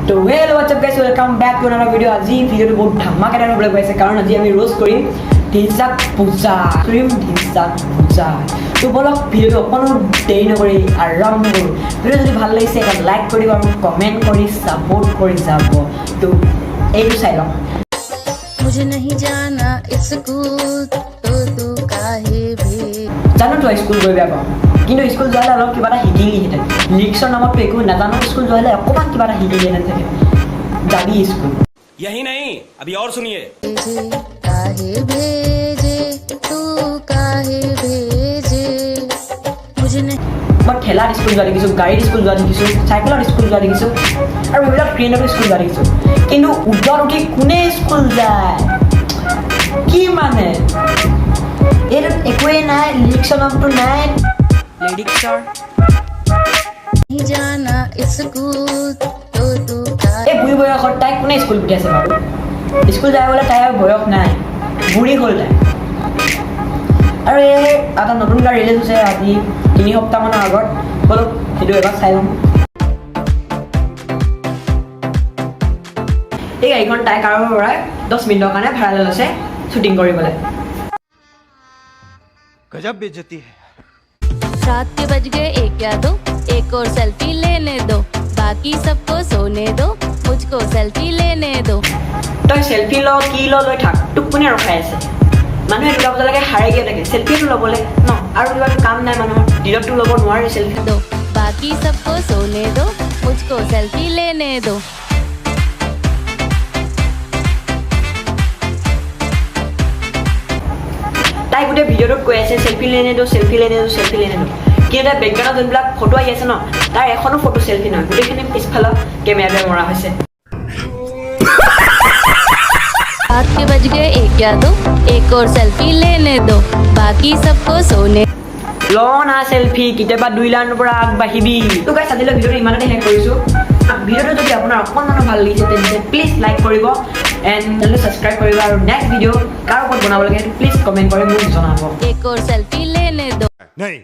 তো hello' what's up guys welcome back to another video' আজি ভিডিঅ'টো বহুত ধামাকাদাৰ হ'বলৈ গৈ আছে কাৰণ আজি আমি ৰোষ্ট কৰিম ঢিনচাক পূজা তো বলক ভিডিঅ'টো অকণো দেৰি নকৰি আৰম্ভ কৰোঁ ভিডিঅ' যদি ভাল লাগিছে এটা লাইক কৰি দিব আৰু কমেণ্ট কৰি ছাপোৰ্ট কৰি যাব তো এইটো চাই লওক मुझे नहीं जाना स्कूल तो तू काहे भेज জানো তই স্কুল গৈ বেয়া পাওঁ কিন্তু স্কুল যোৱা হ'লে অলপ কিবা এটা শিকিলিহেঁতেন লিৰিক্সৰ নামততো একো নাজানো স্কুল যোৱা হ'লে অকণমান কিবা এটা শিকিলিহেঁতেন চাগে যাবি স্কুল यही नहीं अभी और सुनिए काहे भेजे तू काहे भेजे मुझे नहीं মই ঠেলাত স্কুল যোৱা দেখিছোঁ গাড়ীত স্কুল যোৱা দেখিছোঁ চাইকেলত স্কুল যোৱা দেখিছোঁ আৰু এইবিলাক ট্ৰেইনতো স্কুল যোৱা দেখিছোঁ কিন্তু উদ্যত উঠি কোনে স্কুল যায় কি মানে এইটোত একোৱেই নাই লিৰিক্সৰ নামটো নাই লিৰিক্সৰ नहीं जाना स्कूल तो तू काहे এই বুঢ়ী বয়সত তাইক কোনে স্কুল পঠিয়াইছে বাৰু স্কুল যায় বোলে তাইৰ বয়স নাই বুঢ়ী হ'ল তাই আৰু এই এটা নতুন গাড়ী ৰিলিজ হৈছে আজি 3 সপ্তাহমানৰ আগত বলক সেইটো এবাৰ চাই ল'ম এই গাড়ীখন তাই কাৰোবাৰ পৰা 10 মিনিটৰ কাৰণে ভাড়ালৈ লৈছে শ্বুটিং কৰিবলৈ गजब बेइज्जती है रात के बज गए एक या दो एक और सेल्फी लेने दो बाकी सबको सोने दो मुझको सेल्फी लेने दो তই চেল্ফি ল কি ল লৈ থাক তোক কোনে ৰখাই আছে মানুহে দুটা বজালৈকে হাৰাই গিয়ে থাকে চেল্ফিটো ল'বলৈ ন আৰু কিবা কাম নাই মানুহৰ দিনতটো ল'ব নোৱাৰে চেল্ফি दो बाकी सबको सोने दो मुझको सेल्फी लेने दो তাই গোটেই ভিডিঅ'টোত কৈ আছে চেল্ফি লেনে দিওঁ কিন্তু তাই বেকগ্ৰাউণ্ডত যোনবিলাক ফটো আহি আছে ন তাৰ এখনো ফটো চেল্ফি নহয় গোটেইখিনি পিছফালৰ কেমেৰাৰে মৰা হৈছে रात के बज गए एक या दो एक और सेल्फी लेने दो बाकी सबको सोने ল না চেল্ফি কেতিয়াবা 2 লাইনৰ পৰা আগবাঢ়িবি তো গাইছ আজিলৈ ভিডিঅ'টো ইমানতে শেষ কৰিছোঁ ভিডিঅ'টো যদি আপোনাৰ অকণমানো ভাল লাগিছে তেন্তে প্লিজ লাইক কৰিব এণ্ড চেনেলটো ছাবস্ক্ৰাইব কৰিব আৰু নেক্সট ভিডিঅ' কাৰ ওপৰত বনাব লাগে প্লিজ কমেণ্ট কৰি মোক জনাব एक और सेल्फी लेने दो नहीं